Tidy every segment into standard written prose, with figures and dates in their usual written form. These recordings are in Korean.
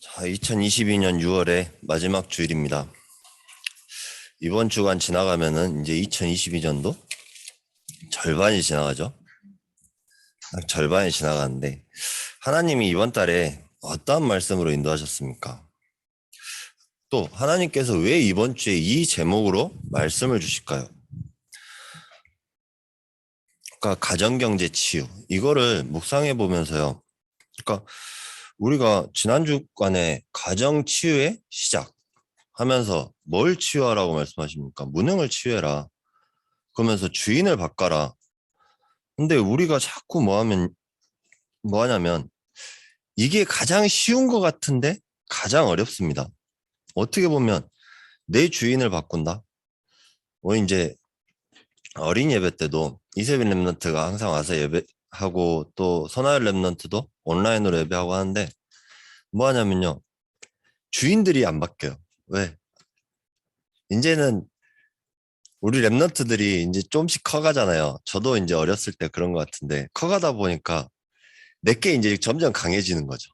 자, 2022년 6월의 마지막 주일입니다. 이번 주간 지나가면은 이제 2022년도 절반이 지나가죠. 딱 절반이 지나가는데 하나님이 이번 달에 어떠한 말씀으로 인도하셨습니까? 또 하나님께서 왜 이번 주에 이 제목으로 말씀을 주실까요? 그러니까 가정경제 치유 이거를 묵상해 보면서요. 그러니까 우리가 지난 주간에 가정 치유의 시작 하면서 뭘 치유하라고 말씀하십니까? 무능을 치유해라. 그러면서 주인을 바꿔라. 근데 우리가 자꾸 뭐 하냐면 이게 가장 쉬운 것 같은데 가장 어렵습니다. 어떻게 보면 내 주인을 바꾼다. 이제 어린 예배 때도 이세빈 랩런트가 항상 와서 예배하고 또 선하열 랩런트도 온라인으로 예배하고 하는데 뭐 하냐면요. 주인들이 안 바뀌어요. 왜? 이제는 우리 랩런트들이 이제 조금씩 커가잖아요. 저도 이제 어렸을 때 그런 것 같은데 커가다 보니까 내게 이제 점점 강해지는 거죠.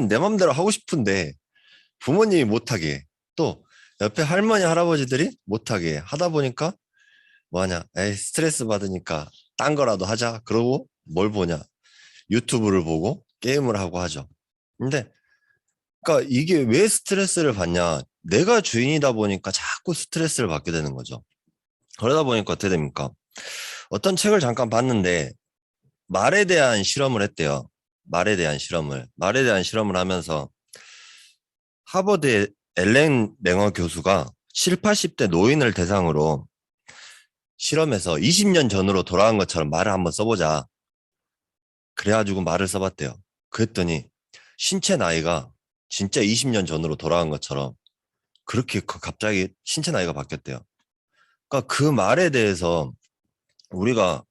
내 맘대로 하고 싶은데 부모님이 못하게 해. 또 옆에 할머니 할아버지들이 못하게 해. 하다 보니까 뭐하냐, 에이 스트레스 받으니까 딴 거라도 하자. 그러고 뭘 보냐, 유튜브를 보고 게임을 하고 하죠. 근데 그러니까 이게 왜 스트레스를 받냐, 내가 주인이다 보니까 자꾸 스트레스를 받게 되는 거죠. 그러다 보니까 어떻게 됩니까? 어떤 책을 잠깐 봤는데 말에 대한 실험을 했대요. 말에 대한 실험을 하면서 하버드의 엘렌 맹어 교수가 7, 80대 노인을 대상으로 실험해서 20년 전으로 돌아간 것처럼 말을 한번 써보자. 그래가지고 말을 써봤대요. 그랬더니 신체 나이가 진짜 20년 전으로 돌아간 것처럼 그렇게 갑자기 신체 나이가 바뀌었대요. 그러니까 그 말에 대해서 우리가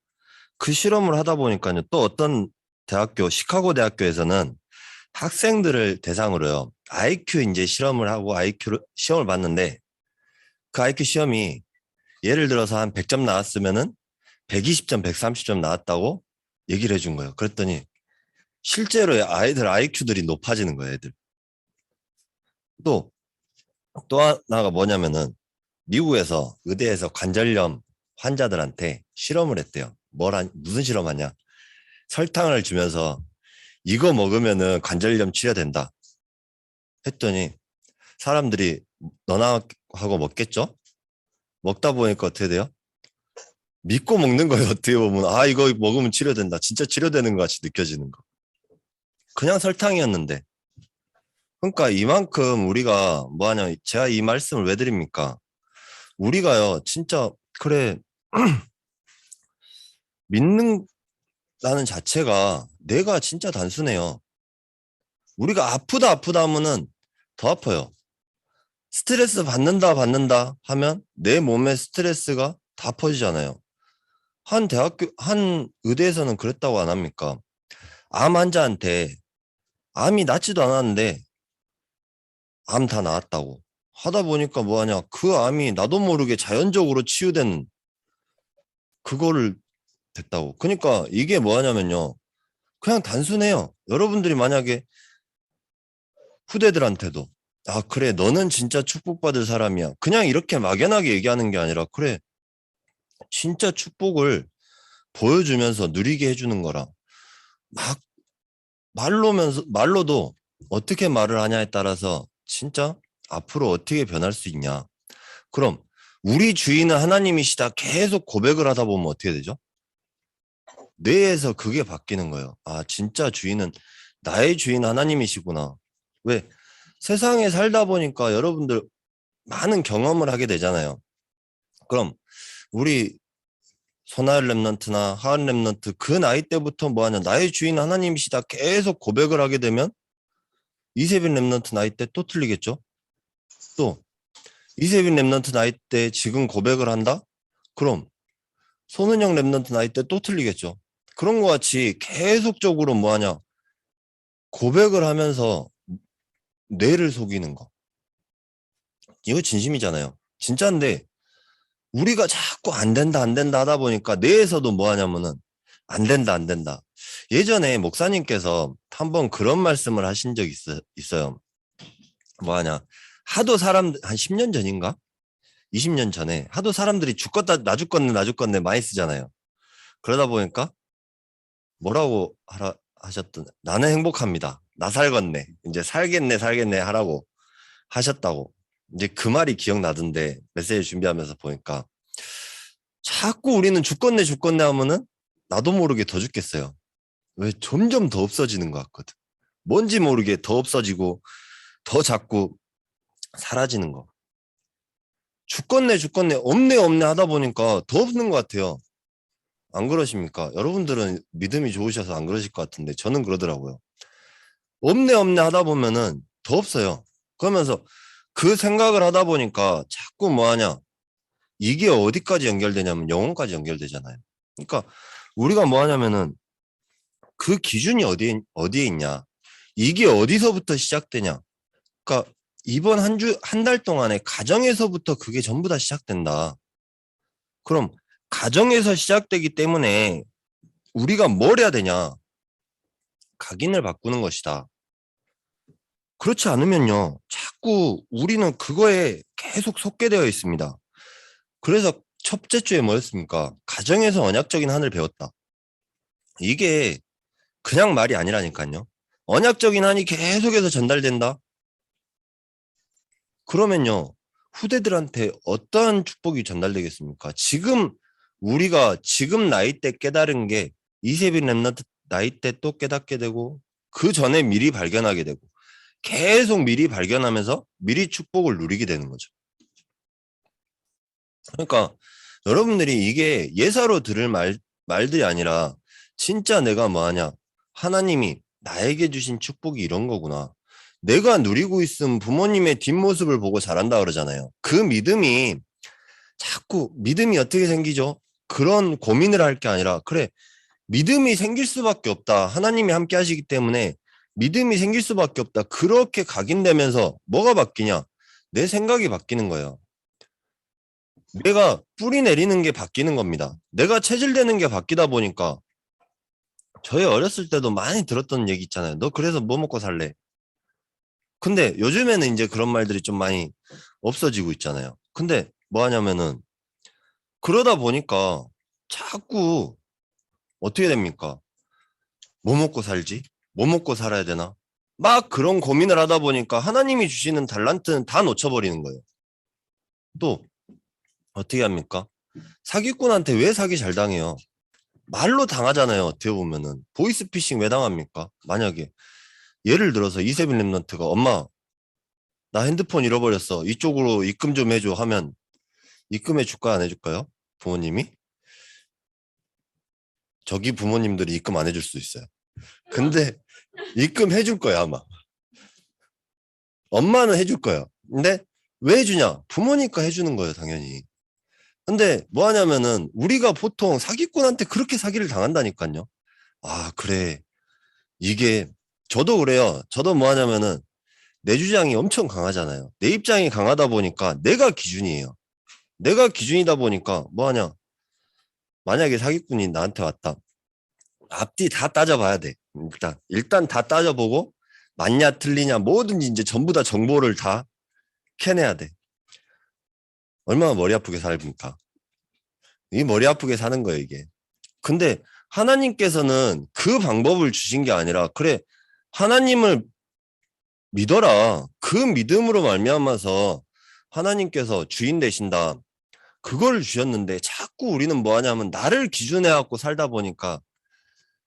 그 실험을 하다 보니까요. 또 어떤 대학교, 시카고 대학교에서는 학생들을 대상으로요. IQ 이제 실험을 하고 시험을 봤는데 그 IQ 시험이 예를 들어서 한 100점 나왔으면은 120점, 130점 나왔다고 얘기를 해준 거예요. 그랬더니 실제로 아이들 IQ들이 높아지는 거예요, 애들. 또 하나가 뭐냐면은 미국에서 의대에서 관절염 환자들한테 실험을 했대요. 무슨 실험하냐? 설탕을 주면서 이거 먹으면은 관절염 치료된다. 했더니 사람들이 너나 하고 먹겠죠? 먹다 보니까 어떻게 돼요? 믿고 먹는 거예요. 어떻게 보면 이거 먹으면 치료된다. 진짜 치료되는 것 같이 느껴지는 거. 그냥 설탕이었는데. 그러니까 이만큼 우리가 뭐하냐, 제가 이 말씀을 왜 드립니까? 우리가요 진짜 그래 믿는다는 자체가 내가 진짜 단순해요. 우리가 아프다 하면은 더 아파요. 스트레스 받는다 하면 내 몸에 스트레스가 다 퍼지잖아요. 한 의대에서는 그랬다고 안 합니까? 암 환자한테 암이 낫지도 않았는데 암 다 나았다고 하다 보니까 뭐하냐, 그 암이 나도 모르게 자연적으로 치유된 그거를 됐다고. 그러니까 이게 뭐하냐면요, 그냥 단순해요. 여러분들이 만약에 후대들한테도 그래 너는 진짜 축복받을 사람이야, 그냥 이렇게 막연하게 얘기하는 게 아니라 그래 진짜 축복을 보여주면서 누리게 해주는 거라. 막 말로도 어떻게 말을 하냐에 따라서 진짜 앞으로 어떻게 변할 수 있냐. 그럼 우리 주인은 하나님이시다 계속 고백을 하다 보면 어떻게 되죠? 뇌에서 그게 바뀌는 거예요. 진짜 주인은 나의 주인 하나님이시구나. 왜? 세상에 살다 보니까 여러분들 많은 경험을 하게 되잖아요. 그럼 우리 소나엘 랩런트나 하한 랩런트 그 나이 때부터 뭐하냐, 나의 주인 하나님이시다 계속 고백을 하게 되면 이세빈 랩런트 나이 때 또 틀리겠죠. 또 이세빈 랩런트 나이 때 지금 고백을 한다? 그럼 손은영 랩런트 나이 때 또 틀리겠죠. 그런 것 같이 계속적으로 뭐하냐, 고백을 하면서 뇌를 속이는 거. 이거 진심이잖아요. 진짜인데 우리가 자꾸 안 된다 하다 보니까 뇌에서도 뭐 하냐면은 안 된다. 예전에 목사님께서 한번 그런 말씀을 하신 적이 있어요. 뭐 하냐. 하도 사람, 한 10년 전인가? 20년 전에 하도 사람들이 죽겠다, 나 죽겠네, 나 죽겠네 많이 쓰잖아요. 그러다 보니까 뭐라고 하셨던, 나는 행복합니다. 나 살겠네. 이제 살겠네, 살겠네 하라고 하셨다고. 이제 그 말이 기억나던데 메시지 준비하면서 보니까 자꾸 우리는 죽겠네, 죽겠네 하면은 나도 모르게 더 죽겠어요. 왜 점점 더 없어지는 것 같거든. 뭔지 모르게 더 없어지고 더 자꾸 사라지는 거. 죽겠네, 죽겠네, 없네, 없네 하다 보니까 더 없는 것 같아요. 안 그러십니까? 여러분들은 믿음이 좋으셔서 안 그러실 것 같은데 저는 그러더라고요. 없네, 없네 하다 보면은 더 없어요. 그러면서 그 생각을 하다 보니까 자꾸 뭐 하냐. 이게 어디까지 연결되냐면 영혼까지 연결되잖아요. 그러니까 우리가 뭐 하냐면은 그 기준이 어디에 있냐. 이게 어디서부터 시작되냐. 그러니까 이번 한 달 동안에 가정에서부터 그게 전부 다 시작된다. 그럼 가정에서 시작되기 때문에 우리가 뭘 해야 되냐? 각인을 바꾸는 것이다. 그렇지 않으면요, 자꾸 우리는 그거에 계속 속게 되어 있습니다. 그래서 첫째 주에 뭐였습니까? 가정에서 언약적인 한을 배웠다. 이게 그냥 말이 아니라니까요. 언약적인 한이 계속해서 전달된다? 그러면요, 후대들한테 어떠한 축복이 전달되겠습니까? 우리가 지금 나이 때 깨달은 게 이세빈 랩런트 나이 때 또 깨닫게 되고 그 전에 미리 발견하게 되고 계속 미리 발견하면서 미리 축복을 누리게 되는 거죠. 그러니까 여러분들이 이게 예사로 들을 말들이 아니라 진짜 내가 뭐하냐. 하나님이 나에게 주신 축복이 이런 거구나. 내가 누리고 있음 부모님의 뒷모습을 보고 자란다 그러잖아요. 그 믿음이 자꾸 믿음이 어떻게 생기죠? 그런 고민을 할 게 아니라 그래 믿음이 생길 수밖에 없다. 하나님이 함께 하시기 때문에 믿음이 생길 수밖에 없다. 그렇게 각인되면서 뭐가 바뀌냐? 내 생각이 바뀌는 거예요. 내가 뿌리 내리는 게 바뀌는 겁니다. 내가 체질되는 게 바뀌다 보니까 저희 어렸을 때도 많이 들었던 얘기 있잖아요. 너 그래서 뭐 먹고 살래? 근데 요즘에는 이제 그런 말들이 좀 많이 없어지고 있잖아요. 근데 뭐 하냐면은 그러다 보니까 자꾸 어떻게 됩니까? 뭐 먹고 살지? 뭐 먹고 살아야 되나? 막 그런 고민을 하다 보니까 하나님이 주시는 달란트는 다 놓쳐버리는 거예요. 또 어떻게 합니까? 사기꾼한테 왜 사기 잘 당해요? 말로 당하잖아요. 어떻게 보면은 보이스피싱 왜 당합니까? 만약에 예를 들어서 이세빈 랩런트가 엄마 나 핸드폰 잃어버렸어. 이쪽으로 입금 좀 해줘 하면 입금해 줄까 안 해줄까요? 부모님이? 저기 부모님들이 입금 안 해줄 수 있어요. 근데 입금해 줄 거야 아마. 엄마는 해줄 거야. 근데 왜 해주냐? 부모니까 해주는 거예요 당연히. 근데 뭐 하냐면은 우리가 보통 사기꾼한테 그렇게 사기를 당한다니까요. 아 그래. 이게 저도 그래요. 저도 뭐 하냐면은 내 주장이 엄청 강하잖아요. 내 입장이 강하다 보니까 내가 기준이에요. 내가 기준이다 보니까 뭐 하냐. 만약에 사기꾼이 나한테 왔다. 앞뒤 다 따져봐야 돼. 일단 다 따져보고 맞냐 틀리냐 뭐든지 이제 전부 다 정보를 다 캐내야 돼. 얼마나 머리 아프게 살입니까? 이 머리 아프게 사는 거예요 이게. 근데 하나님께서는 그 방법을 주신 게 아니라 그래 하나님을 믿어라. 그 믿음으로 말미암아서 하나님께서 주인 되신다. 그걸 주셨는데 자꾸 우리는 뭐 하냐면 나를 기준해 갖고 살다 보니까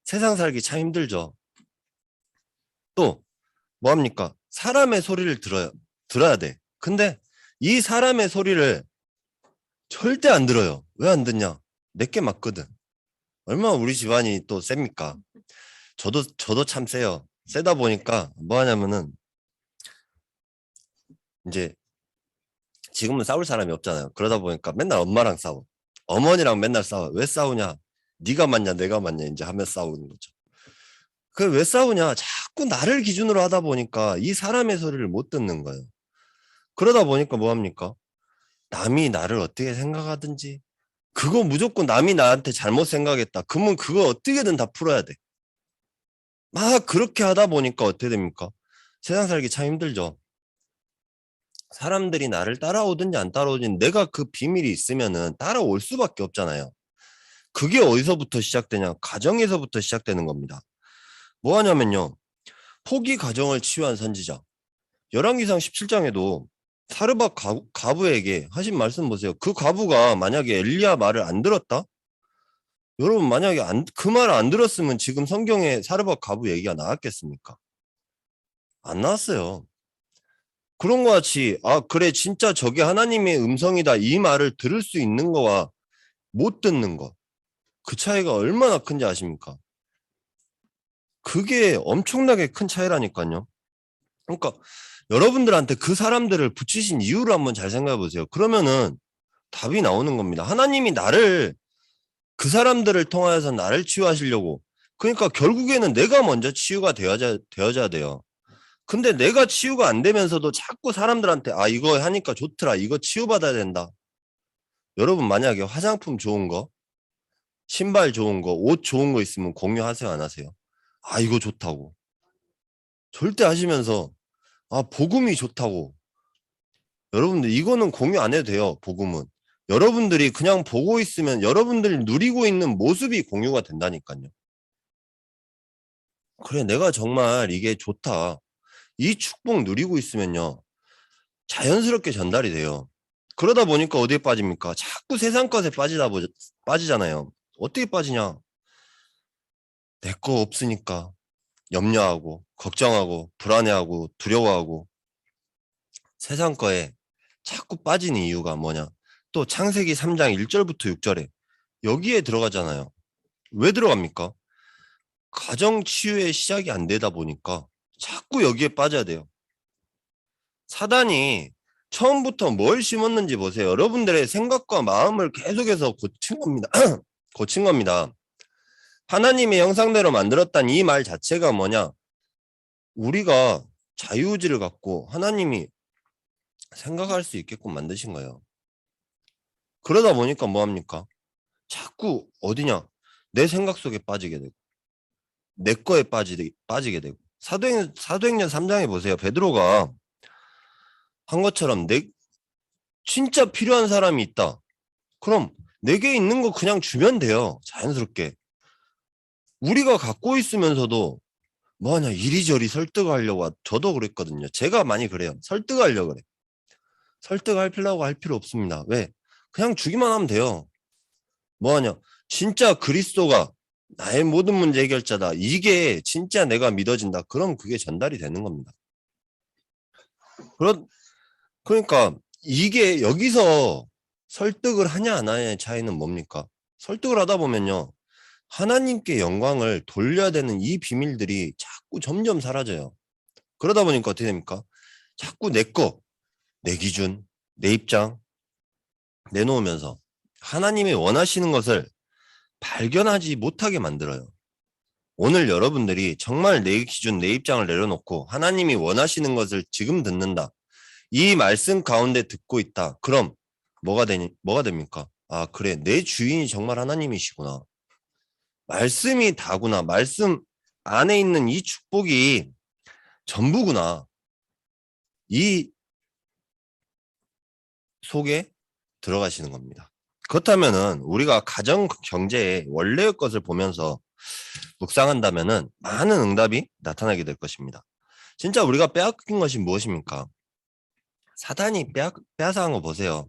세상 살기 참 힘들죠. 또 뭐 합니까? 사람의 소리를 들어야 돼. 근데 이 사람의 소리를 절대 안 들어요. 왜 안 듣냐? 내게 맞거든. 얼마나 우리 집안이 또 셉니까? 저도 참 세요. 세다 보니까 뭐 하냐면은 이제 지금은 싸울 사람이 없잖아요. 그러다 보니까 맨날 엄마랑 싸워. 어머니랑 맨날 싸워. 왜 싸우냐? 네가 맞냐, 내가 맞냐 이제 하면서 싸우는 거죠. 그 왜 싸우냐? 자꾸 나를 기준으로 하다 보니까 이 사람의 소리를 못 듣는 거예요. 그러다 보니까 뭐 합니까? 남이 나를 어떻게 생각하든지 그거 무조건 남이 나한테 잘못 생각했다. 그러면 그거 어떻게든 다 풀어야 돼. 막 그렇게 하다 보니까 어떻게 됩니까? 세상 살기 참 힘들죠. 사람들이 나를 따라오든지 안 따라오든지 내가 그 비밀이 있으면은 따라올 수밖에 없잖아요. 그게 어디서부터 시작되냐? 가정에서부터 시작되는 겁니다. 뭐 하냐면요. 포기 가정을 치유한 선지자. 열왕기상 17장에도 사르밧 가부에게 하신 말씀 보세요. 그 가부가 만약에 엘리야 말을 안 들었다? 여러분 만약에 그 말을 안 들었으면 지금 성경에 사르밧 가부 얘기가 나왔겠습니까? 안 나왔어요. 그런 것 같이 아 그래 진짜 저게 하나님의 음성이다 이 말을 들을 수 있는 거와 못 듣는 거 그 차이가 얼마나 큰지 아십니까? 그게 엄청나게 큰 차이라니까요. 그러니까 여러분들한테 그 사람들을 붙이신 이유를 한번 잘 생각해 보세요. 그러면은 답이 나오는 겁니다. 하나님이 나를 그 사람들을 통하여서 나를 치유하시려고 그러니까 결국에는 내가 먼저 치유가 되어져야 돼요. 근데 내가 치유가 안 되면서도 자꾸 사람들한테 아 이거 하니까 좋더라 이거 치유받아야 된다. 여러분 만약에 화장품 좋은 거 신발 좋은 거 옷 좋은 거 있으면 공유하세요 안 하세요? 아 이거 좋다고 절대 하시면서 아 복음이 좋다고 여러분들 이거는 공유 안 해도 돼요. 복음은 여러분들이 그냥 보고 있으면 여러분들이 누리고 있는 모습이 공유가 된다니까요. 그래 내가 정말 이게 좋다 이 축복 누리고 있으면요 자연스럽게 전달이 돼요. 그러다 보니까 어디에 빠집니까? 자꾸 세상 것에 빠지잖아요. 어떻게 빠지냐? 내 거 없으니까 염려하고 걱정하고 불안해하고 두려워하고 세상 거에 자꾸 빠지는 이유가 뭐냐? 또 창세기 3장 1절부터 6절에 여기에 들어가잖아요. 왜 들어갑니까? 가정 치유의 시작이 안 되다 보니까 자꾸 여기에 빠져야 돼요. 사단이 처음부터 뭘 심었는지 보세요. 여러분들의 생각과 마음을 계속해서 고친 겁니다. 고친 겁니다. 하나님의 형상대로 만들었다는 이 말 자체가 뭐냐? 우리가 자유의지를 갖고 하나님이 생각할 수 있게끔 만드신 거예요. 그러다 보니까 뭐합니까? 자꾸 어디냐? 내 생각 속에 빠지게 되고 내 거에 빠지게 되고 사도행전 3장에 보세요. 베드로가 한 것처럼 진짜 필요한 사람이 있다. 그럼 내게 있는 거 그냥 주면 돼요. 자연스럽게. 우리가 갖고 있으면서도 뭐하냐 이리저리 설득하려고 저도 그랬거든요. 제가 많이 그래요. 설득하려고 그래. 설득할 필요가 할 필요 없습니다. 왜? 그냥 주기만 하면 돼요. 뭐하냐 진짜 그리스도가 나의 모든 문제 해결자다. 이게 진짜 내가 믿어진다. 그럼 그게 전달이 되는 겁니다. 그러니까 이게 여기서 설득을 하냐 안 하냐의 차이는 뭡니까? 설득을 하다 보면요. 하나님께 영광을 돌려야 되는 이 비밀들이 자꾸 점점 사라져요. 그러다 보니까 어떻게 됩니까? 자꾸 내 기준, 내 입장 내놓으면서 하나님이 원하시는 것을 발견하지 못하게 만들어요. 오늘 여러분들이 정말 내 기준, 내 입장을 내려놓고 하나님이 원하시는 것을 지금 듣는다. 이 말씀 가운데 듣고 있다. 그럼 뭐가 됩니까? 아, 그래. 내 주인이 정말 하나님이시구나. 말씀이 다구나. 말씀 안에 있는 이 축복이 전부구나. 이 속에 들어가시는 겁니다. 그렇다면은 우리가 가정 경제의 원래의 것을 보면서 묵상한다면은 많은 응답이 나타나게 될 것입니다. 진짜 우리가 빼앗긴 것이 무엇입니까? 사단이 빼앗아간 거 보세요.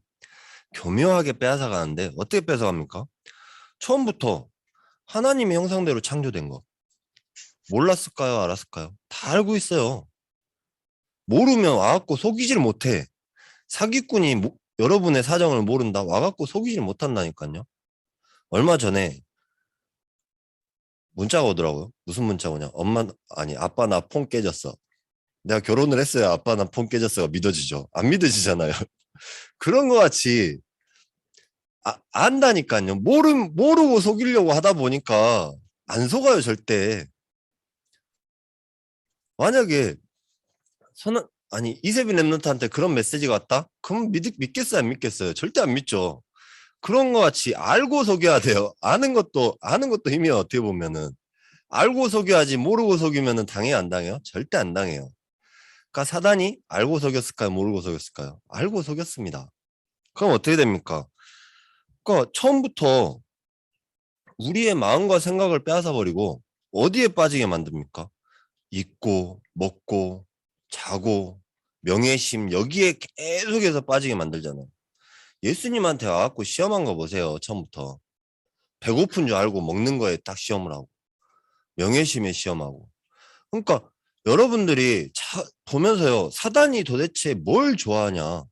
교묘하게 빼앗아가는데 어떻게 빼앗아갑니까? 처음부터 하나님의 형상대로 창조된 거. 몰랐을까요? 알았을까요? 다 알고 있어요. 모르면 와갖고 속이질 못해. 사기꾼이 여러분의 사정을 모른다. 와갖고 속이질 못한다니까요. 얼마 전에 문자가 오더라고요. 무슨 문자 오냐? 아빠 나 폰 깨졌어. 내가 결혼을 했어요. 아빠 나 폰 깨졌어가 믿어지죠? 안 믿어지잖아요. 그런 거 같이 안다니까요. 모르고 속이려고 하다 보니까 안 속아요, 절대. 만약에 이세빈 랩런트한테 그런 메시지가 왔다? 그럼 믿겠어요, 안 믿겠어요? 절대 안 믿죠. 그런 거 같이 알고 속여야 돼요. 아는 것도 힘이에요, 어떻게 보면은. 알고 속여야지 모르고 속이면은 당해요, 안 당해요? 절대 안 당해요. 그러니까 사단이 알고 속였을까요? 모르고 속였을까요? 알고 속였습니다. 그럼 어떻게 됩니까? 그러니까 처음부터 우리의 마음과 생각을 빼앗아 버리고 어디에 빠지게 만듭니까? 입고 먹고 자고 명예심 여기에 계속해서 빠지게 만들잖아요. 예수님한테 와갖고 시험한 거 보세요. 처음부터 배고픈 줄 알고 먹는 거에 딱 시험을 하고 명예심에 시험하고. 그러니까 여러분들이 보면서요, 사단이 도대체 뭘 좋아하냐?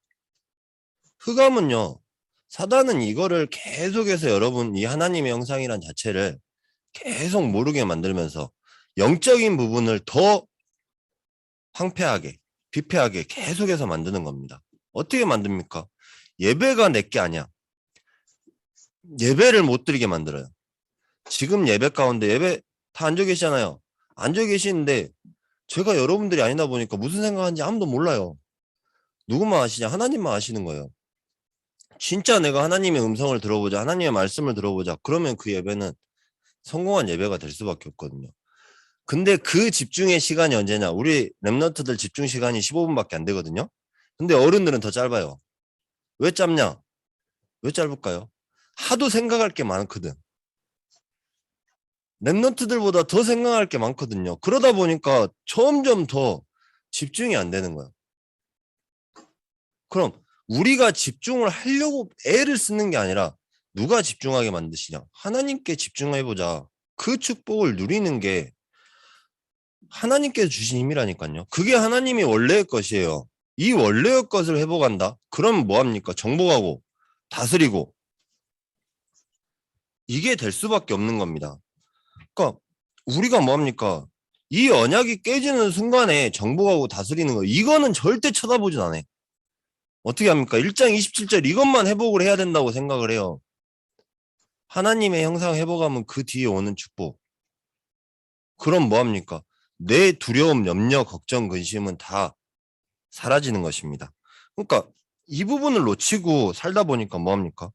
흑암은요, 사단은 이거를 계속해서 여러분 이 하나님의 형상이란 자체를 계속 모르게 만들면서 영적인 부분을 더 황폐하게, 비폐하게 계속해서 만드는 겁니다. 어떻게 만듭니까? 예배가 내게 아니야. 예배를 못 드리게 만들어요. 지금 예배 가운데 예배 다 앉아 계시잖아요. 앉아 계시는데 제가 여러분들이 아니다 보니까 무슨 생각하는지 아무도 몰라요. 누구만 아시냐? 하나님만 아시는 거예요. 진짜 내가 하나님의 음성을 들어보자, 하나님의 말씀을 들어보자. 그러면 그 예배는 성공한 예배가 될 수밖에 없거든요. 근데 그 집중의 시간이 언제냐? 우리 랩런트들 집중 시간이 15분밖에 안 되거든요. 근데 어른들은 더 짧아요. 왜 짧냐? 왜 짧을까요? 하도 생각할 게 많거든. 랩런트들보다 더 생각할 게 많거든요. 그러다 보니까 점점 더 집중이 안 되는 거예요. 그럼 우리가 집중을 하려고 애를 쓰는 게 아니라 누가 집중하게 만드시냐? 하나님께 집중해보자. 그 축복을 누리는 게 하나님께서 주신 힘이라니까요. 그게 하나님이 원래의 것이에요. 이 원래의 것을 회복한다? 그럼 뭐합니까? 정복하고 다스리고 이게 될 수밖에 없는 겁니다. 그러니까 우리가 뭐합니까? 이 언약이 깨지는 순간에 정복하고 다스리는 거 이거는 절대 쳐다보진 않아요. 어떻게 합니까? 1장 27절 이것만 회복을 해야 된다고 생각을 해요. 하나님의 형상 회복하면 그 뒤에 오는 축복. 그럼 뭐합니까? 내 두려움, 염려, 걱정, 근심은 다 사라지는 것입니다. 그러니까 이 부분을 놓치고 살다 보니까 뭐합니까?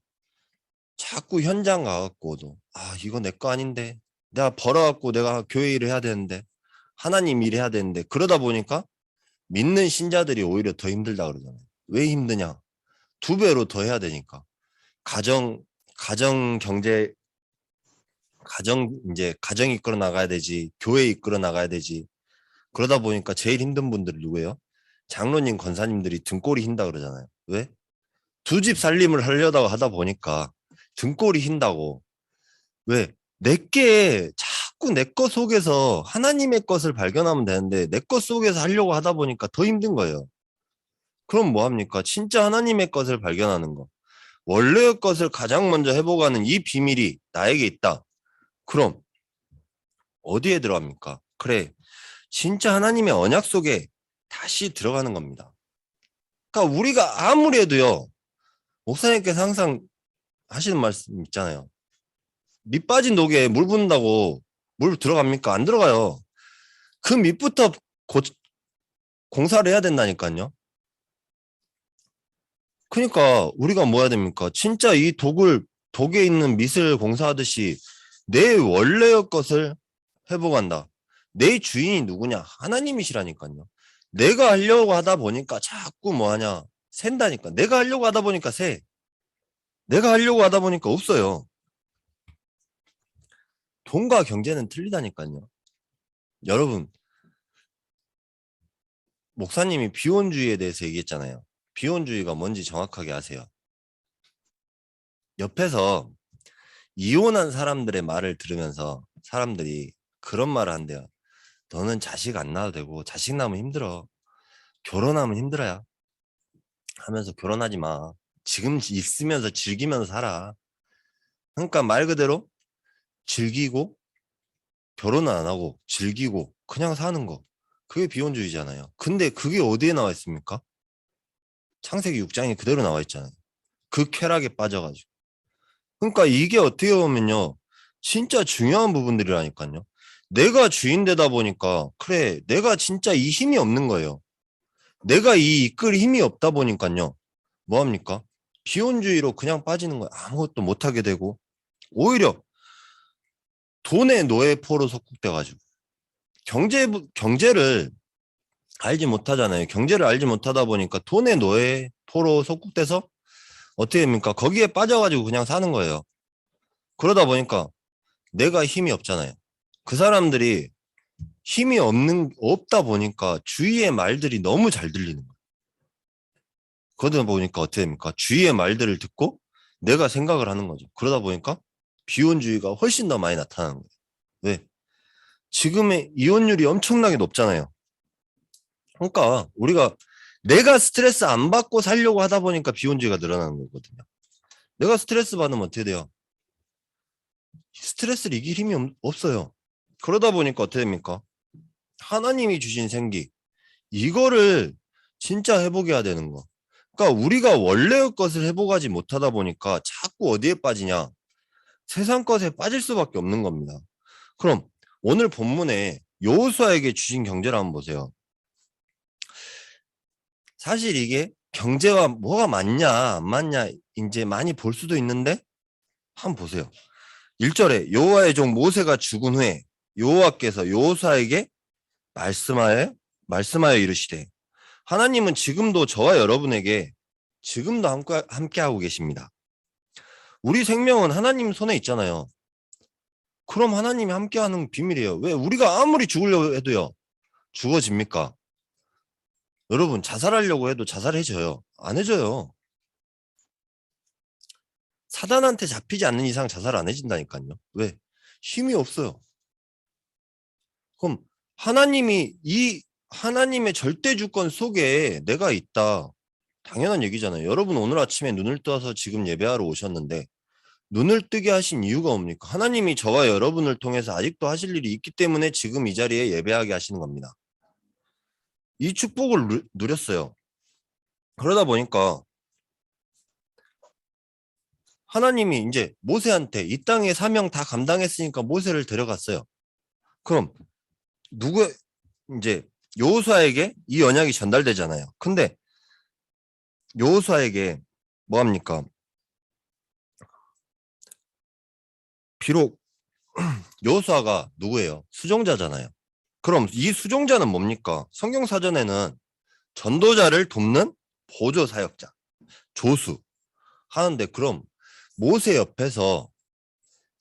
자꾸 현장 가갖고도 이거 내 거 아닌데 내가 벌어갖고 내가 교회 일을 해야 되는데 하나님 일 해야 되는데 그러다 보니까 믿는 신자들이 오히려 더 힘들다 그러잖아요. 왜 힘드냐? 2배로 더 해야 되니까. 가정 경제 가정 이끌어 나가야 되지 교회 이끌어 나가야 되지. 그러다 보니까 제일 힘든 분들이 누구예요? 장로님 권사님들이 등골이 흰다 그러잖아요. 왜? 2집 살림을 하려다가 하다 보니까 등골이 흰다고. 왜? 내게 자꾸 내 것 속에서 하나님의 것을 발견하면 되는데 내 것 속에서 하려고 하다 보니까 더 힘든 거예요. 그럼 뭐합니까? 진짜 하나님의 것을 발견하는 거. 원래의 것을 가장 먼저 회복하는 이 비밀이 나에게 있다. 그럼 어디에 들어갑니까? 그래, 진짜 하나님의 언약 속에 다시 들어가는 겁니다. 그러니까 우리가 아무리 해도요. 목사님께서 항상 하시는 말씀 있잖아요. 밑 빠진 독에 물 붓는다고 물 들어갑니까? 안 들어가요. 그 밑부터 공사를 해야 된다니까요. 그러니까 우리가 뭐 해야 됩니까? 진짜 이 독에 있는 밑을 공사하듯이 내 원래의 것을 회복한다. 내 주인이 누구냐? 하나님이시라니까요. 내가 하려고 하다 보니까 자꾸 뭐 하냐? 샌다니까. 내가 하려고 하다 보니까 새. 내가 하려고 하다 보니까 없어요. 돈과 경제는 틀리다니까요. 여러분, 목사님이 비혼주의에 대해서 얘기했잖아요. 비혼주의가 뭔지 정확하게 아세요? 옆에서 이혼한 사람들의 말을 들으면서 사람들이 그런 말을 한대요. 너는 자식 안 낳아도 되고 자식 낳으면 힘들어. 결혼하면 힘들어야 하면서 결혼하지 마. 지금 있으면서 즐기면서 살아. 그러니까 말 그대로 즐기고 결혼은 안 하고 즐기고 그냥 사는 거. 그게 비혼주의잖아요. 근데 그게 어디에 나와 있습니까? 창세기 6장에 그대로 나와 있잖아요. 그 쾌락에 빠져가지고. 그러니까 이게 어떻게 보면요. 진짜 중요한 부분들이라니까요. 내가 주인 되다 보니까 그래 내가 진짜 이 힘이 없는 거예요. 내가 이 이끌 힘이 없다 보니까요. 뭐합니까? 비혼주의로 그냥 빠지는 거예요. 아무것도 못하게 되고 오히려 돈의 노예포로 속국돼가지고 경제를 알지 못하잖아요. 경제를 알지 못하다 보니까 돈의 노예, 포로 속국돼서 어떻게 됩니까? 거기에 빠져가지고 그냥 사는 거예요. 그러다 보니까 내가 힘이 없잖아요. 그 사람들이 없다 보니까 주위의 말들이 너무 잘 들리는 거예요. 그러다 보니까 어떻게 됩니까? 주위의 말들을 듣고 내가 생각을 하는 거죠. 그러다 보니까 비혼주의가 훨씬 더 많이 나타나는 거예요. 왜? 지금의 이혼율이 엄청나게 높잖아요. 그러니까 우리가 내가 스트레스 안 받고 살려고 하다 보니까 비혼주의가 늘어나는 거거든요. 내가 스트레스 받으면 어떻게 돼요? 스트레스를 이길 힘이 없어요. 그러다 보니까 어떻게 됩니까? 하나님이 주신 생기, 이거를 진짜 회복해야 되는 거. 그러니까 우리가 원래의 것을 회복하지 못하다 보니까 자꾸 어디에 빠지냐? 세상 것에 빠질 수밖에 없는 겁니다. 그럼 오늘 본문에 여호수아에게 주신 경제를 한번 보세요. 사실 이게 경제와 뭐가 맞냐 안 맞냐 이제 많이 볼 수도 있는데 한번 보세요. 1절에 여호와의 종 모세가 죽은 후에 여호와께서 여호수아에게 말씀하여 이르시되 하나님은 지금도 저와 여러분에게 지금도 함께하고 계십니다. 우리 생명은 하나님 손에 있잖아요. 그럼 하나님이 함께하는 비밀이에요. 왜 우리가 아무리 죽으려고 해도요 죽어집니까? 여러분 자살하려고 해도 자살해져요. 안 해져요. 사단한테 잡히지 않는 이상 자살 안 해진다니까요. 왜? 힘이 없어요. 그럼 하나님의 절대 주권 속에 내가 있다. 당연한 얘기잖아요. 여러분 오늘 아침에 눈을 떠서 지금 예배하러 오셨는데 눈을 뜨게 하신 이유가 뭡니까? 하나님이 저와 여러분을 통해서 아직도 하실 일이 있기 때문에 지금 이 자리에 예배하게 하시는 겁니다. 이 축복을 누렸어요. 그러다 보니까 하나님이 이제 모세한테 이 땅의 사명 다 감당했으니까 모세를 데려갔어요. 그럼 이제 여호수아에게 이 언약이 전달되잖아요. 근데 여호수아에게 뭐 합니까? 비록 여호수아가 누구예요? 수종자잖아요. 그럼 이 수종자는 뭡니까? 성경 사전에는 전도자를 돕는 보조 사역자, 조수 하는데 그럼 모세 옆에서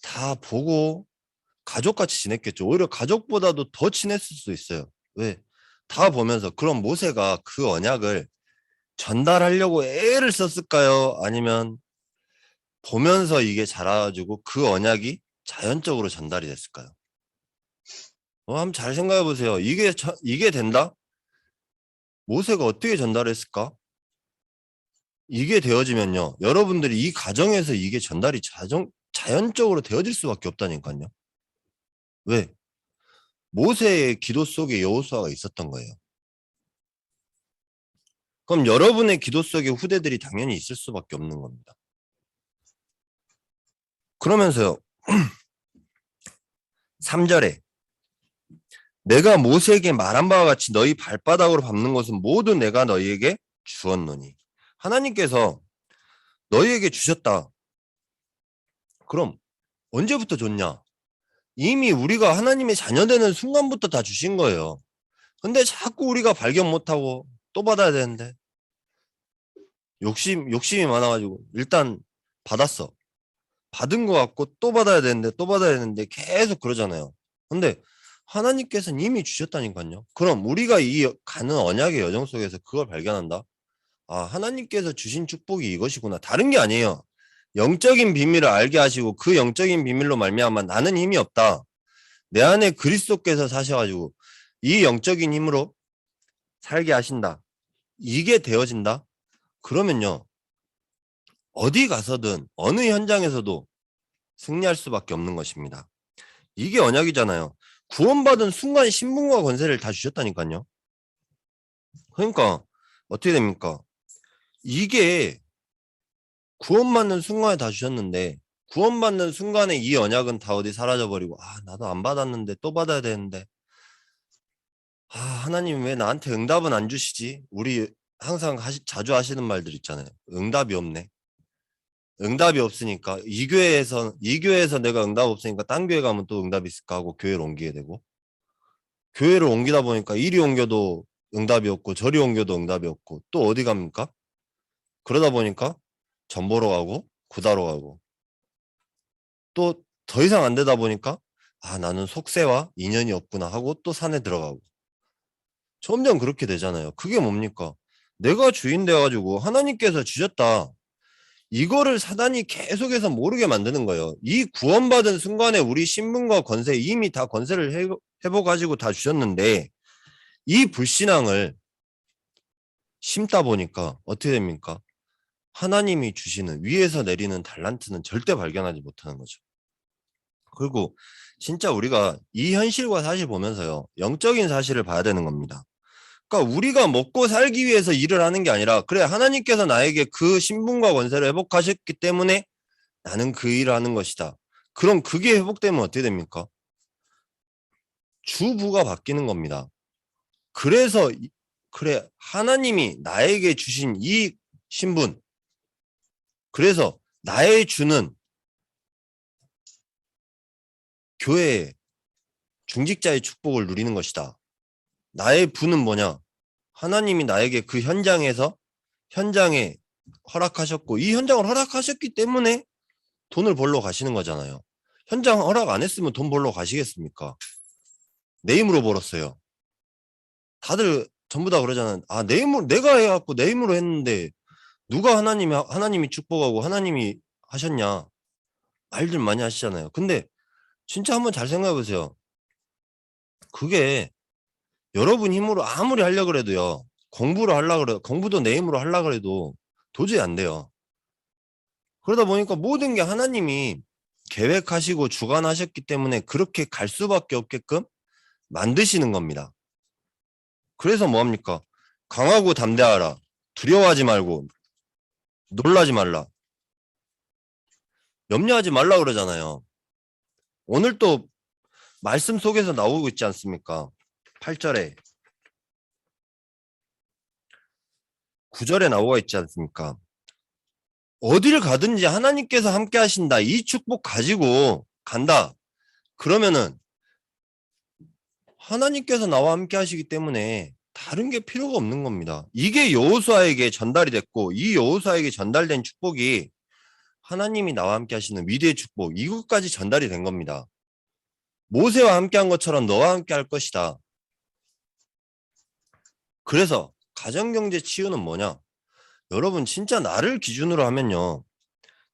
다 보고 가족같이 지냈겠죠. 오히려 가족보다도 더 친했을 수도 있어요. 왜? 다 보면서 그럼 모세가 그 언약을 전달하려고 애를 썼을까요? 아니면 보면서 이게 자라가지고 그 언약이 자연적으로 전달이 됐을까요? 한번 잘 생각해 보세요. 이게 된다? 모세가 어떻게 전달했을까? 이게 되어지면요. 여러분들이 이 가정에서 이게 전달이 자연적으로 되어질 수밖에 없다니까요. 왜? 모세의 기도 속에 여호수아가 있었던 거예요. 그럼 여러분의 기도 속에 후대들이 당연히 있을 수밖에 없는 겁니다. 그러면서요. 3절에 내가 모세에게 말한 바와 같이 너희 발바닥으로 밟는 것은 모두 내가 너희에게 주었노니. 하나님께서 너희에게 주셨다. 그럼 언제부터 줬냐? 이미 우리가 하나님의 자녀되는 순간부터 다 주신 거예요. 근데 자꾸 우리가 발견 못하고 또 받아야 되는데 욕심이 많아가지고 일단 받았어. 받은 거 같고 또 받아야 되는데 또 받아야 되는데 계속 그러잖아요. 근데 하나님께서는 이미 주셨다니까요. 그럼 우리가 이 가는 언약의 여정 속에서 그걸 발견한다. 아, 하나님께서 주신 축복이 이것이구나. 다른 게 아니에요. 영적인 비밀을 알게 하시고 그 영적인 비밀로 말미암아 나는 힘이 없다. 내 안에 그리스도께서 사셔가지고 이 영적인 힘으로 살게 하신다. 이게 되어진다. 그러면요. 어디 가서든 어느 현장에서도 승리할 수밖에 없는 것입니다. 이게 언약이잖아요. 구원받은 순간 신분과 권세를 다 주셨다니까요. 그러니까 어떻게 됩니까? 이게 구원받는 순간에 다 주셨는데 구원받는 순간에 이 언약은 다 어디 사라져버리고 나도 안 받았는데 또 받아야 되는데 하나님 왜 나한테 응답은 안 주시지? 우리 항상 자주 하시는 말들 있잖아요. 응답이 없네. 응답이 없으니까 이 교회에서 내가 응답 없으니까 딴 교회 가면 또 응답이 있을까 하고 교회를 옮기게 되고 교회를 옮기다 보니까 이리 옮겨도 응답이었고 저리 옮겨도 응답이었고 또 어디 갑니까? 그러다 보니까 전보로 가고 구다로 가고 또 더 이상 안 되다 보니까 아 나는 속세와 인연이 없구나 하고 또 산에 들어가고 점점 그렇게 되잖아요. 그게 뭡니까? 내가 주인 돼가지고 하나님께서 주셨다. 이거를 사단이 계속해서 모르게 만드는 거예요. 이 구원받은 순간에 우리 신분과 권세 이미 다 권세를 해보가지고 다 주셨는데 이 불신앙을 심다 보니까 어떻게 됩니까? 하나님이 주시는 위에서 내리는 달란트는 절대 발견하지 못하는 거죠. 그리고 진짜 우리가 이 현실과 사실 보면서요. 영적인 사실을 봐야 되는 겁니다. 그러니까 우리가 먹고 살기 위해서 일을 하는 게 아니라 그래 하나님께서 나에게 그 신분과 권세를 회복하셨기 때문에 나는 그 일을 하는 것이다. 그럼 그게 회복되면 어떻게 됩니까? 주부가 바뀌는 겁니다. 그래서 그래 하나님이 나에게 주신 이 신분 그래서 나의 주는 교회의 중직자의 축복을 누리는 것이다. 나의 부는 뭐냐? 하나님이 나에게 그 현장에 허락하셨고 이 현장을 허락하셨기 때문에 돈을 벌러 가시는 거잖아요. 현장 허락 안 했으면 돈 벌러 가시겠습니까? 내 힘으로 벌었어요. 다들 전부 다 그러잖아요. 아, 내 힘으로 내가 해갖고 내 힘으로 했는데 누가 하나님이 축복하고 하나님이 하셨냐 말들 많이 하시잖아요. 근데 진짜 한번 잘 생각해 보세요. 그게 여러분 힘으로 아무리 하려고 그래도요. 공부도 내 힘으로 하려고 그래도 도저히 안 돼요. 그러다 보니까 모든 게 하나님이 계획하시고 주관하셨기 때문에 그렇게 갈 수밖에 없게끔 만드시는 겁니다. 그래서 뭐합니까? 강하고 담대하라. 두려워하지 말고 놀라지 말라. 염려하지 말라 그러잖아요. 오늘 또 말씀 속에서 나오고 있지 않습니까? 8절에 9절에 나오고 있지 않습니까? 어디를 가든지 하나님께서 함께 하신다. 이 축복 가지고 간다. 그러면은 하나님께서 나와 함께 하시기 때문에 다른 게 필요가 없는 겁니다. 이게 여호수아에게 전달이 됐고 이 여호수아에게 전달된 축복이 하나님이 나와 함께 하시는 위대의 축복 이것까지 전달이 된 겁니다. 모세와 함께 한 것처럼 너와 함께 할 것이다. 그래서 가정경제 치유는 뭐냐? 여러분 진짜 나를 기준으로 하면요.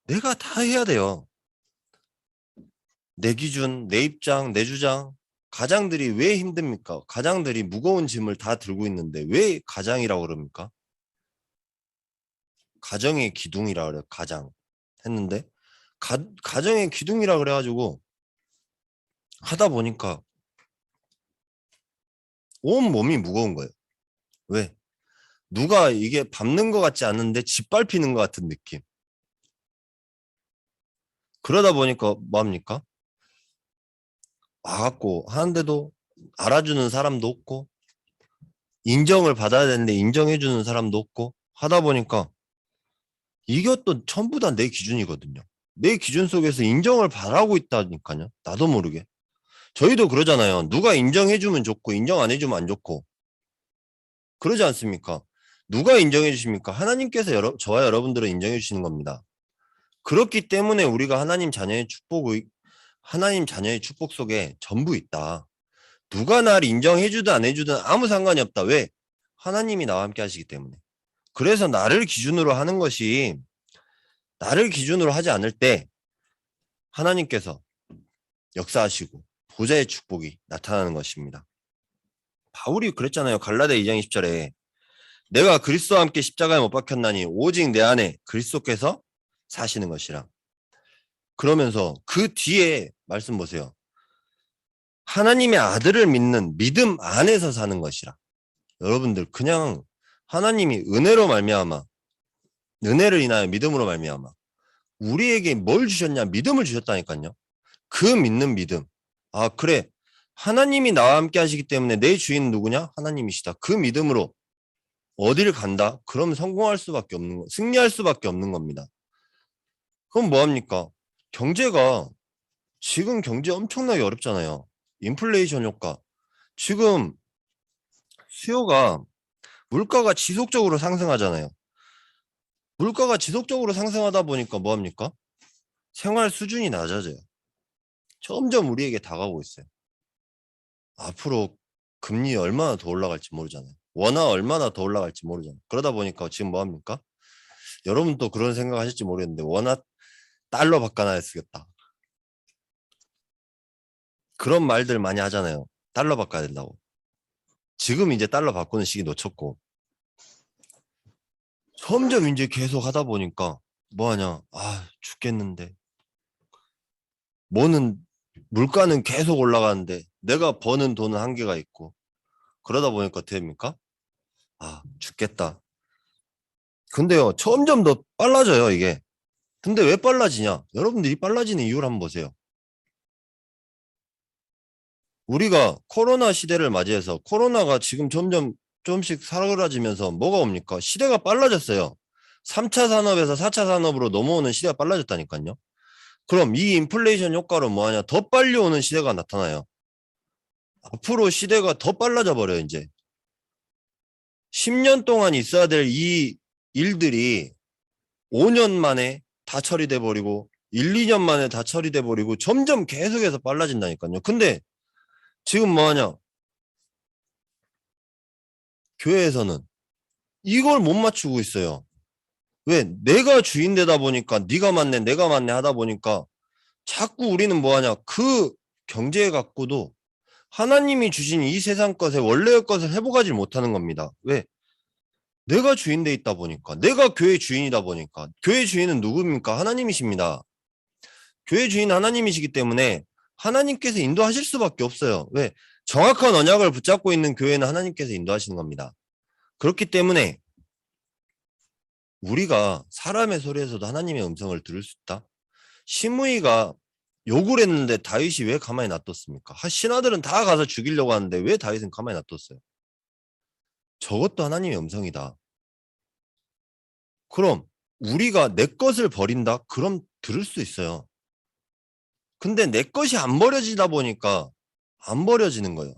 내가 다 해야 돼요. 내 기준, 내 입장, 내 주장. 가장들이 왜 힘듭니까? 가장들이 무거운 짐을 다 들고 있는데 왜 가장이라고 그럽니까? 가정의 기둥이라 그래요. 가장 했는데 가정의 기둥이라 그래가지고 하다 보니까 온 몸이 무거운 거예요. 왜? 누가 이게 밟는 것 같지 않은데 짓밟히는 것 같은 느낌. 그러다 보니까 뭐합니까? 와갖고 하는데도 알아주는 사람도 없고 인정을 받아야 되는데 인정해주는 사람도 없고 하다 보니까 이것도 전부 다 내 기준이거든요. 내 기준 속에서 인정을 바라고 있다니까요. 나도 모르게. 저희도 그러잖아요. 누가 인정해주면 좋고 인정 안 해주면 안 좋고 그러지 않습니까? 누가 인정해 주십니까? 하나님께서 저와 여러분들을 인정해 주시는 겁니다. 그렇기 때문에 우리가 하나님 자녀의 축복 속에 전부 있다. 누가 날 인정해 주든 안 해주든 아무 상관이 없다. 왜? 하나님이 나와 함께 하시기 때문에. 그래서 나를 기준으로 하는 것이 나를 기준으로 하지 않을 때 하나님께서 역사하시고 보좌의 축복이 나타나는 것입니다. 바울이 그랬잖아요. 갈라디아 2장 20절에 내가 그리스도와 함께 십자가에 못 박혔나니 오직 내 안에 그리스도께서 사시는 것이라. 그러면서 그 뒤에 말씀 보세요. 하나님의 아들을 믿는 믿음 안에서 사는 것이라. 여러분들 그냥 하나님이 은혜를 인하여 믿음으로 말미암아 우리에게 뭘 주셨냐? 믿음을 주셨다니까요. 그 믿는 믿음. 아 그래 하나님이 나와 함께 하시기 때문에 내 주인은 누구냐? 하나님이시다. 그 믿음으로 어디를 간다? 그럼 승리할 수밖에 없는 겁니다. 그럼 뭐합니까? 지금 경제 엄청나게 어렵잖아요. 인플레이션 효과. 지금 수요가 물가가 지속적으로 상승하잖아요. 물가가 지속적으로 상승하다 보니까 뭐합니까? 생활 수준이 낮아져요. 점점 우리에게 다가오고 있어요. 앞으로 금리 얼마나 더 올라갈지 모르잖아요. 원화 얼마나 더 올라갈지 모르잖아요. 그러다 보니까 지금 뭐합니까? 여러분 또 그런 생각 하실지 모르겠는데 원화 달러 바꿔놔야 쓰겠다. 그런 말들 많이 하잖아요. 달러 바꿔야 된다고. 지금 이제 달러 바꾸는 시기 놓쳤고 점점 이제 계속 하다 보니까 뭐하냐. 아 죽겠는데. 뭐는 물가는 계속 올라가는데 내가 버는 돈은 한계가 있고 그러다 보니까 어떻게 됩니까? 아 죽겠다. 근데요 점점 더 빨라져요 이게. 근데 왜 빨라지냐? 여러분들이 빨라지는 이유를 한번 보세요. 우리가 코로나 시대를 맞이해서 코로나가 지금 점점 조금씩 사그라지면서 뭐가 옵니까? 시대가 빨라졌어요. 3차 산업에서 4차 산업으로 넘어오는 시대가 빨라졌다니까요. 그럼 이 인플레이션 효과로 뭐하냐? 더 빨리 오는 시대가 나타나요. 앞으로 시대가 더 빨라져 버려요, 이제. 10년 동안 있어야 될 이 일들이 5년 만에 다 처리돼 버리고 1, 2년 만에 다 처리돼 버리고 점점 계속해서 빨라진다니까요. 근데 지금 뭐하냐? 교회에서는 이걸 못 맞추고 있어요. 왜? 내가 주인 되다 보니까 네가 맞네, 내가 맞네 하다 보니까 자꾸 우리는 뭐하냐? 그 경제 갖고도 하나님이 주신 이 세상 것의 원래의 것을 회복하지 못하는 겁니다. 왜? 내가 주인 돼 있다 보니까, 내가 교회 주인이다 보니까, 교회 주인은 누굽니까? 하나님이십니다. 교회 주인 하나님이시기 때문에 하나님께서 인도하실 수밖에 없어요. 왜? 정확한 언약을 붙잡고 있는 교회는 하나님께서 인도하시는 겁니다. 그렇기 때문에 우리가 사람의 소리에서도 하나님의 음성을 들을 수 있다. 시므이가 욕을 했는데 다윗이 왜 가만히 놔뒀습니까? 신하들은 다 가서 죽이려고 하는데 왜 다윗은 가만히 놔뒀어요? 저것도 하나님의 음성이다. 그럼 우리가 내 것을 버린다? 그럼 들을 수 있어요. 근데 내 것이 안 버려지다 보니까 안 버려지는 거예요.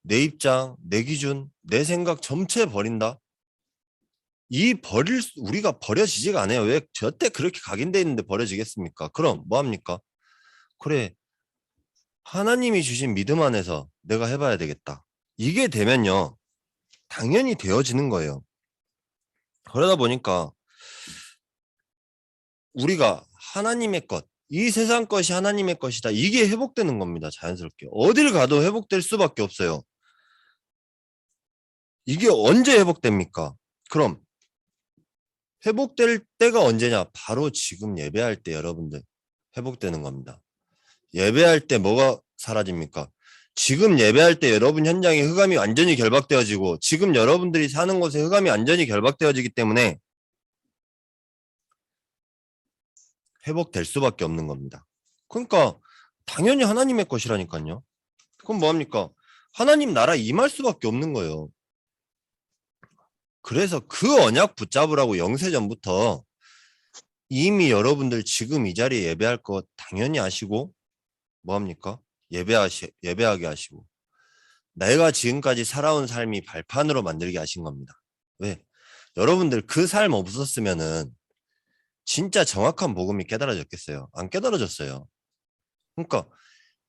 내 입장, 내 기준, 내 생각 전체 버린다? 우리가 버려지지가 않아요. 왜 저때 그렇게 각인돼 있는데 버려지겠습니까? 그럼 뭐합니까? 그래, 하나님이 주신 믿음 안에서 내가 해봐야 되겠다. 이게 되면요, 당연히 되어지는 거예요. 그러다 보니까 우리가 하나님의 것, 이 세상 것이 하나님의 것이다. 이게 회복되는 겁니다. 자연스럽게. 어딜 가도 회복될 수밖에 없어요. 이게 언제 회복됩니까? 그럼 회복될 때가 언제냐? 바로 지금 예배할 때 여러분들 회복되는 겁니다. 예배할 때 뭐가 사라집니까? 지금 예배할 때 여러분 현장에 흑암이 완전히 결박되어지고 지금 여러분들이 사는 곳에 흑암이 완전히 결박되어지기 때문에 회복될 수밖에 없는 겁니다. 그러니까 당연히 하나님의 것이라니까요. 그럼 뭐합니까? 하나님 나라 임할 수밖에 없는 거예요. 그래서 그 언약 붙잡으라고 영세전부터 이미 여러분들 지금 이 자리에 예배할 거 당연히 아시고 뭐합니까? 예배하게 하시고 내가 지금까지 살아온 삶이 발판으로 만들게 하신 겁니다. 왜? 여러분들 그 삶 없었으면은 진짜 정확한 복음이 깨달아졌겠어요? 안 깨달아졌어요. 그러니까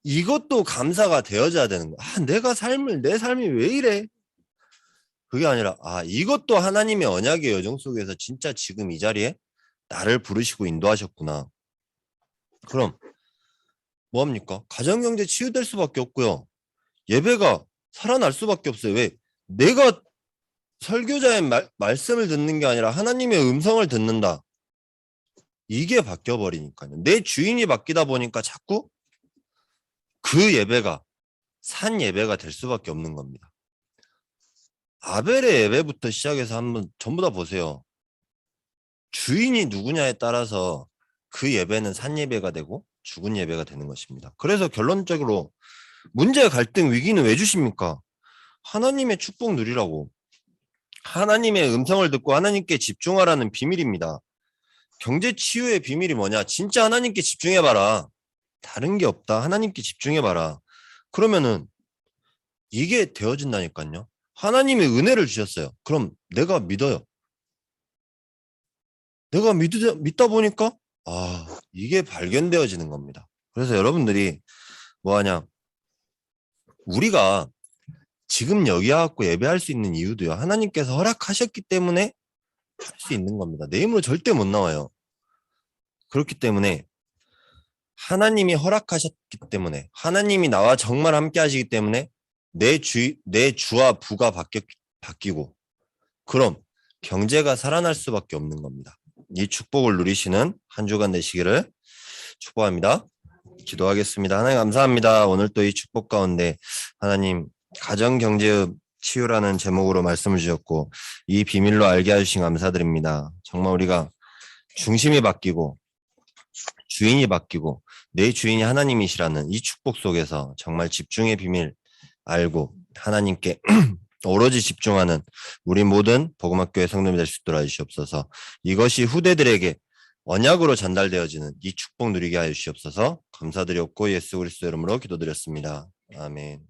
이것도 감사가 되어져야 되는 거야. 내 삶이 왜 이래? 그게 아니라 이것도 하나님의 언약의 여정 속에서 진짜 지금 이 자리에 나를 부르시고 인도하셨구나. 그럼 뭐합니까? 가정경제 치유될 수밖에 없고요. 예배가 살아날 수밖에 없어요. 왜? 내가 설교자의 말씀을 듣는 게 아니라 하나님의 음성을 듣는다. 이게 바뀌어버리니까요. 내 주인이 바뀌다 보니까 자꾸 그 예배가 산 예배가 될 수밖에 없는 겁니다. 아벨의 예배부터 시작해서 한번 전부 다 보세요. 주인이 누구냐에 따라서 그 예배는 산 예배가 되고 죽은 예배가 되는 것입니다. 그래서 결론적으로 문제, 갈등, 위기는 왜 주십니까? 하나님의 축복 누리라고. 하나님의 음성을 듣고 하나님께 집중하라는 비밀입니다. 경제 치유의 비밀이 뭐냐? 진짜 하나님께 집중해봐라. 다른 게 없다. 하나님께 집중해봐라. 그러면은 이게 되어진다니까요. 하나님의 은혜를 주셨어요. 그럼 내가 믿어요. 내가 믿다 보니까 이게 발견되어지는 겁니다. 그래서 여러분들이 뭐 하냐, 우리가 지금 여기 와갖고 예배할 수 있는 이유도요, 하나님께서 허락하셨기 때문에 할 수 있는 겁니다. 내 힘으로 절대 못 나와요. 그렇기 때문에 하나님이 허락하셨기 때문에, 하나님이 나와 정말 함께 하시기 때문에 내 주와 부가 바뀌고, 그럼 경제가 살아날 수밖에 없는 겁니다. 이 축복을 누리시는 한 주간 되시기를 축복합니다. 기도하겠습니다. 하나님 감사합니다. 오늘 또 이 축복 가운데 하나님 가정경제의 치유라는 제목으로 말씀을 주셨고, 이 비밀로 알게 해주신 감사드립니다. 정말 우리가 중심이 바뀌고 주인이 바뀌고 내 주인이 하나님이시라는 이 축복 속에서 정말 집중의 비밀 알고 하나님께 오로지 집중하는 우리 모든 복음학교의 성도님이 될 수 있도록 해주시옵소서. 이것이 후대들에게 언약으로 전달되어지는 이 축복 누리게 하여 주시옵소서. 감사드렸고 예수 그리스도 이름으로 기도드렸습니다. 아멘.